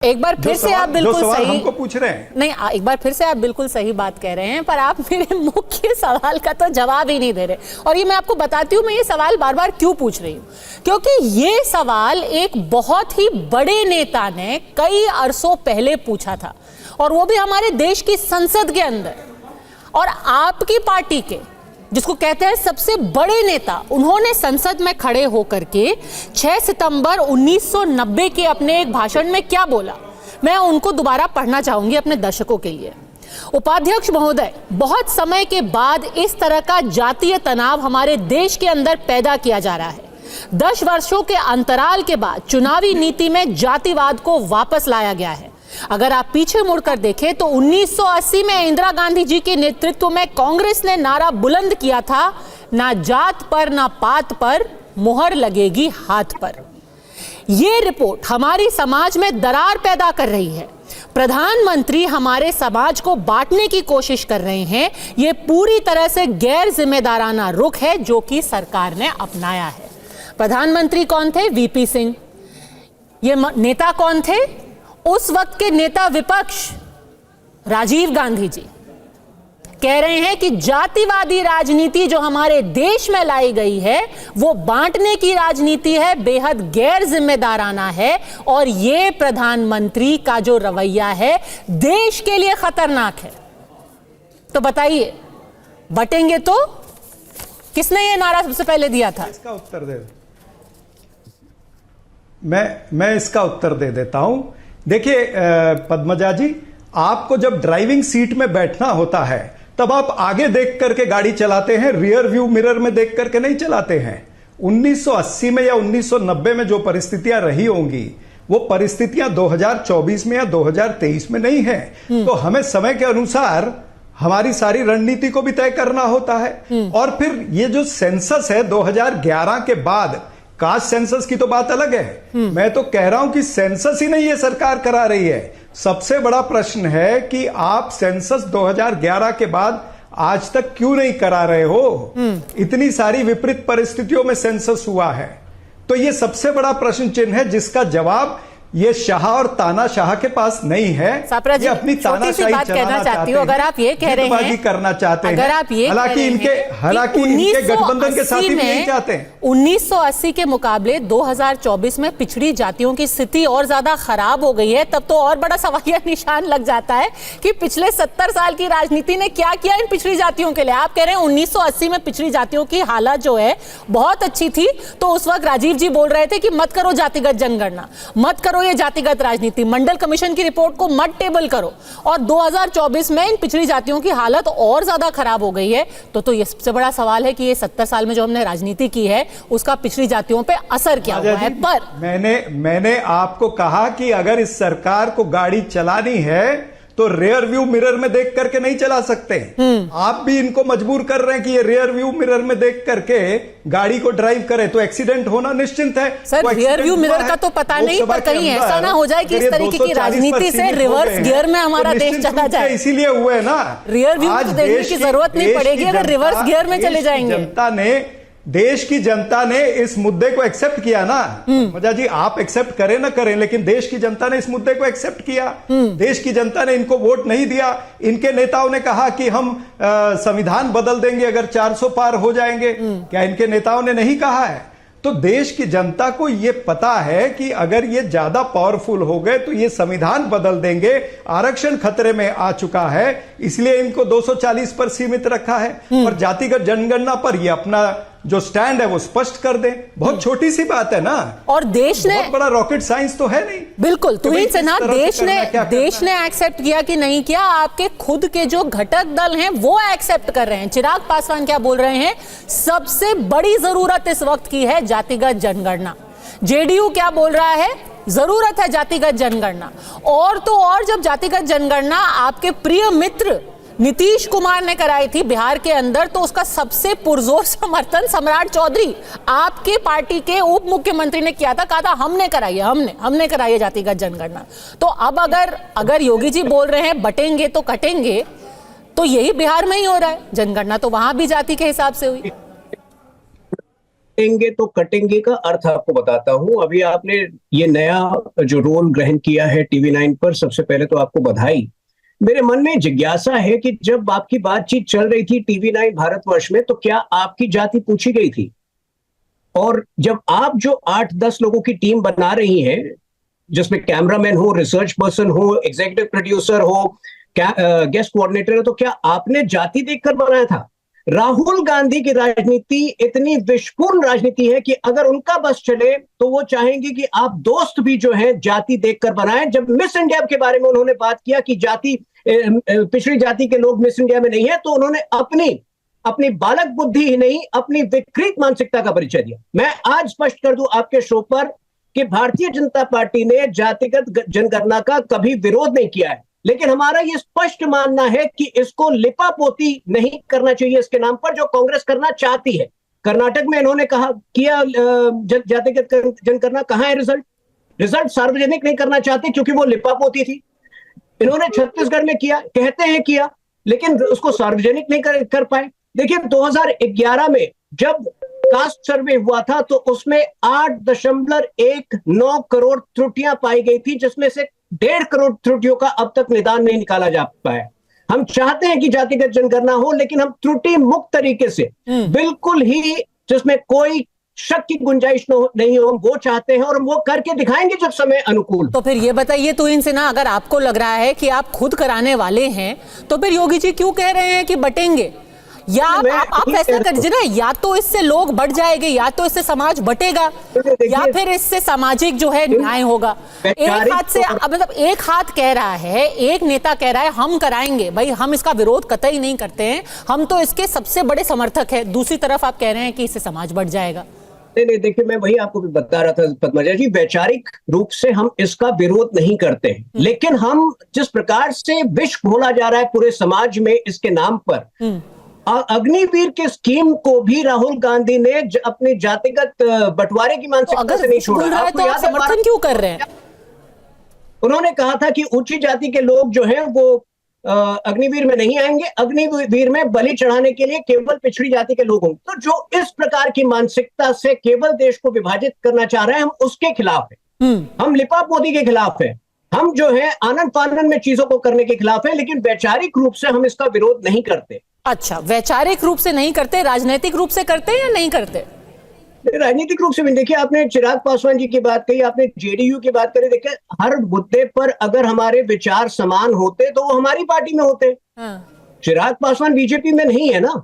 एक बार फिर से आप बिल्कुल सही हमको पूछ रहे हैं। नहीं, एक बार फिर से आप बिल्कुल सही बात कह रहे हैं, पर आप मेरे मुख्य सवाल का तो जवाब ही नहीं दे रहे। और ये मैं आपको बताती हूँ, मैं ये सवाल बार बार क्यों पूछ रही हूँ, क्योंकि ये सवाल एक बहुत ही बड़े नेता ने कई अरसों पहले पूछा था, और वो भी हमारे देश की संसद के अंदर। और आपकी पार्टी के, जिसको कहते हैं सबसे बड़े नेता, उन्होंने संसद में खड़े होकर के 6 सितंबर 1990 के अपने एक भाषण में क्या बोला, मैं उनको दोबारा पढ़ना चाहूंगी अपने दर्शकों के लिए। उपाध्यक्ष महोदय, बहुत समय के बाद इस तरह का जातीय तनाव हमारे देश के अंदर पैदा किया जा रहा है। 10 वर्षों के अंतराल के बाद चुनावी नीति में जातिवाद को वापस लाया गया है। अगर आप पीछे मुड़कर देखें तो 1980 में इंदिरा गांधी जी के नेतृत्व में कांग्रेस ने नारा बुलंद किया था, ना जात पर ना पात पर, मुहर लगेगी हाथ पर। यह रिपोर्ट हमारी समाज में दरार पैदा कर रही है। प्रधानमंत्री हमारे समाज को बांटने की कोशिश कर रहे हैं। यह पूरी तरह से गैर जिम्मेदाराना रुख है जो कि सरकार ने अपनाया है। प्रधानमंत्री कौन थे? वीपी सिंह। ये नेता कौन थे? उस वक्त के नेता विपक्ष राजीव गांधी जी। कह रहे हैं कि जातिवादी राजनीति जो हमारे देश में लाई गई है वो बांटने की राजनीति है, बेहद गैर जिम्मेदाराना है, और ये प्रधानमंत्री का जो रवैया है देश के लिए खतरनाक है। तो बताइए, बटेंगे तो? किसने ये नारा सबसे पहले दिया था? इसका उत्तर दे, मैं इसका उत्तर दे देता हूं। देखिए पद्मजा जी, आपको जब ड्राइविंग सीट में बैठना होता है तब आप आगे देख करके गाड़ी चलाते हैं, रियर व्यू मिरर में देख करके नहीं चलाते हैं। 1980 में या 1990 में जो परिस्थितियां रही होंगी वो परिस्थितियां 2024 में या 2023 में नहीं है। तो हमें समय के अनुसार हमारी सारी रणनीति को भी तय करना होता है। और फिर ये जो सेंसस है 2011 के बाद, कास्ट सेंसस की तो बात अलग है। मैं तो कह रहा हूं कि सेंसस ही नहीं ये सरकार करा रही है। सबसे बड़ा प्रश्न है कि आप सेंसस 2011 के बाद आज तक क्यों नहीं करा रहे हो? इतनी सारी विपरीत परिस्थितियों में सेंसस हुआ है। तो ये सबसे बड़ा प्रश्न चिन्ह है जिसका जवाब ये शाह और तानाशाह के पास नहीं है। ये अपनी तानाशाही चलाना चाहते हैं, अगर आप ये कह रहे हैं करना चाहते हैं, अगर आप ये हालांकि इनके गठबंधन के साथी भी नहीं चाहते हैं। 1980 के मुकाबले 2024 में पिछड़ी जातियों की स्थिति और ज्यादा खराब हो गई है। तब तो और बड़ा सवालिया निशान लग जाता है कि पिछले 70 साल की राजनीति ने क्या किया इन पिछड़ी जातियों के लिए। आप कह रहे हैं 1980 में पिछड़ी जातियों की हालत जो है बहुत अच्छी थी, तो उस वक्त राजीव जी बोल रहे थे कि मत करो जातिगत जनगणना, मत करो ये जातिगत राजनीति, मंडल कमीशन की रिपोर्ट को मत टेबल करो। और 2024 में इन पिछड़ी जातियों की हालत और ज्यादा खराब हो गई है। तो ये सबसे बड़ा सवाल है कि ये 70 साल में जो हमने राजनीति की है उसका पिछड़ी जातियों पे असर क्या हुआ है। पर मैंने आपको कहा कि अगर इस सरकार को गाड़ी चलानी है तो रेयर व्यू मिरर में देख करके नहीं चला सकते। आप भी इनको मजबूर कर रहे हैं कि ये रेयर व्यू मिरर में देख करके गाड़ी को ड्राइव करे, तो एक्सीडेंट होना निश्चिंत है। सर, रियर व्यू मिरर का तो पता नहीं, पर कहीं ऐसा ना हो जाए कि इस तरीके की राजनीति से रिवर्स गियर में हमारा देश चला जाए। इसीलिए हुए है ना, रियर व्यू देखने की जरूरत नहीं पड़ेगी अगर रिवर्स गियर में चले जाएंगे। देश की जनता ने इस मुद्दे को एक्सेप्ट किया ना। मजा जी, आप एक्सेप्ट करें ना करें, लेकिन देश की जनता ने इस मुद्दे को एक्सेप्ट किया। देश की जनता ने इनको वोट नहीं दिया। इनके नेताओं ने कहा कि हम संविधान बदल देंगे अगर 400 पार हो जाएंगे। क्या इनके नेताओं ने नहीं कहा है? तो देश की जनता को यह पता है कि अगर ये ज्यादा पावरफुल हो गए तो ये संविधान बदल देंगे। आरक्षण खतरे में आ चुका है, इसलिए इनको 240 पर सीमित रखा है। और जातिगत जनगणना पर ये अपना जो स्टैंड है वो स्पष्ट कर दे। बहुत छोटी सी बात है ना, और देश ने बहुत बड़ा रॉकेट साइंस तो है नहीं। बिल्कुल, तुहिन सिन्हा, देश ने एक्सेप्ट किया कि नहीं किया? आपके खुद के जो घटक दल हैं वो एक्सेप्ट कर रहे हैं। चिराग पासवान क्या बोल रहे हैं? सबसे बड़ी जरूरत इस वक्त की है जातिगत जनगणना। जेडीयू क्या बोल रहा है? जरूरत है जातिगत जनगणना। और तो और, जब जातिगत जनगणना आपके प्रिय मित्र नीतीश कुमार ने कराई थी बिहार के अंदर, तो उसका सबसे पुरजोर समर्थन सम्राट चौधरी, आपके पार्टी के उप मुख्यमंत्री, ने किया था। कहा था हमने कराई है, हमने कराई है जातिगत जनगणना। तो अब अगर योगी जी बोल रहे हैं बटेंगे तो कटेंगे, तो यही बिहार में ही हो रहा है। जनगणना तो वहां भी जाति के हिसाब से हुई। कटेंगे तो कटेंगे का अर्थ आपको बताता हूं। अभी आपने ये नया जो रोल ग्रहण किया है TV9 पर, सबसे पहले तो आपको बधाई। मेरे मन में जिज्ञासा है कि जब आपकी बातचीत चल रही थी TV9 भारतवर्ष में, तो क्या आपकी जाति पूछी गई थी? और जब आप जो 8-10 लोगों की टीम बना रही हैं, जिसमें कैमरामैन हो, रिसर्च पर्सन हो, एग्जीक्यूटिव प्रोड्यूसर हो, गेस्ट कोऑर्डिनेटर हो, तो क्या आपने जाति देखकर बनाया था? राहुल गांधी की राजनीति इतनी विषपूर्ण राजनीति है कि अगर उनका बस चले तो वो चाहेंगे कि आप दोस्त भी जो है जाति देखकर बनाएं। जब मिस इंडिया के बारे में उन्होंने बात किया कि जाति, पिछड़ी जाति के लोग मिस इंडिया में नहीं है, तो उन्होंने अपनी बालक बुद्धि ही नहीं, अपनी विकृत मानसिकता का परिचय दिया। मैं आज स्पष्ट कर दूं आपके शो पर कि भारतीय जनता पार्टी ने जातिगत जनगणना का कभी विरोध नहीं किया है, लेकिन हमारा यह स्पष्ट मानना है कि इसको लिपापोती नहीं करना चाहिए इसके नाम पर, जो कांग्रेस करना चाहती है। कर्नाटक में इन्होंने कहा किया जातिगत जनगणना, कहां है रिजल्ट सार्वजनिक नहीं करना चाहते क्योंकि वो लिपापोती थी। इन्होंने छत्तीसगढ़ में किया, कहते हैं किया, लेकिन उसको सार्वजनिक नहीं कर पाए। देखिए 2011 में जब कास्ट सर्वे हुआ था तो उसमें 8.19 करोड़ त्रुटियां पाई गई थी, जिसमें से 1.5 करोड़ त्रुटियों का अब तक निदान नहीं निकाला जा पाया। हम चाहते हैं कि जातिगत जनगणना हो, लेकिन हम त्रुटि मुक्त तरीके से, बिल्कुल ही जिसमें कोई शक की गुंजाइश नहीं हो, वो चाहते हैं और हम वो करके दिखाएंगे जब समय अनुकूल। तो फिर ये बताइए तुहिन सिन्हा, अगर आपको लग रहा है कि आप खुद कराने वाले हैं, तो फिर योगी जी क्यों कह रहे हैं कि बटेंगे? या आप फैसला कर दीजिए ना, या तो इससे लोग बढ़ जाएंगे, या तो इससे समाज बटेगा, या फिर इससे सामाजिक जो है न्याय होगा। एक हाथ से मतलब एक हाथ कह रहा है, एक नेता कह रहा है हम कराएंगे, भाई हम इसका विरोध कतई नहीं करते हैं, हम तो इसके सबसे बड़े समर्थक हैं। दूसरी तरफ आप कह रहे हैं कि इससे समाज बढ़ जाएगा। नहीं, देखिए मैं वही आपको भी बता रहा था पद्मजा जी, वैचारिक रूप से हम इसका विरोध नहीं करते हैं, लेकिन हम जिस प्रकार से विष घोला जा रहा है पूरे समाज में इसके नाम पर, अग्निवीर के स्कीम को भी राहुल गांधी ने अपने जातिगत बंटवारे की मानसिकता से नहीं छोड़ा। तो आप समर्थन क्यों कर रहे हैं? उन्होंने कहा था कि ऊंची जाति के लोग जो हैं वो अग्निवीर में नहीं आएंगे, अग्निवीर में बलि चढ़ाने के लिए केवल पिछड़ी जाति के लोग होंगे। तो जो इस प्रकार की मानसिकता से केवल देश को विभाजित करना चाह रहे हैं, हम उसके खिलाफ हैं। हम लिपापोती के खिलाफ हैं, हम जो है आनंद फानन में चीजों को करने के खिलाफ है, लेकिन वैचारिक रूप से हम इसका विरोध नहीं करते। अच्छा, वैचारिक रूप से नहीं करते, राजनीतिक रूप से करते या नहीं करते? राजनीतिक रूप से भी देखिए, आपने चिराग पासवान जी की बात कही, आपने जेडीयू की बात करी। देखिए हर मुद्दे पर अगर हमारे विचार समान होते तो वो हमारी पार्टी में होते। चिराग पासवान बीजेपी में नहीं है ना।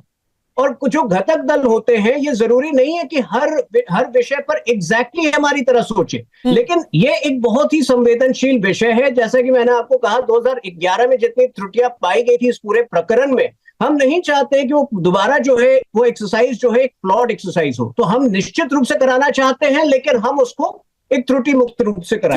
और जो घटक दल होते हैं, ये जरूरी नहीं है कि हर विषय पर एग्जैक्टली हमारी तरह सोचे, लेकिन ये एक बहुत ही संवेदनशील विषय है। जैसा कि मैंने आपको कहा, 2011 में जितनी त्रुटियां पाई गई थी इस पूरे प्रकरण में, हम नहीं चाहते कि वो दोबारा जो है वो एक्सरसाइज जो है एक फ्लॉड एक्सरसाइज हो। तो हम निश्चित रूप से कराना चाहते हैं, लेकिन हम उसको एक त्रुटि मुक्त रूप से कराएं।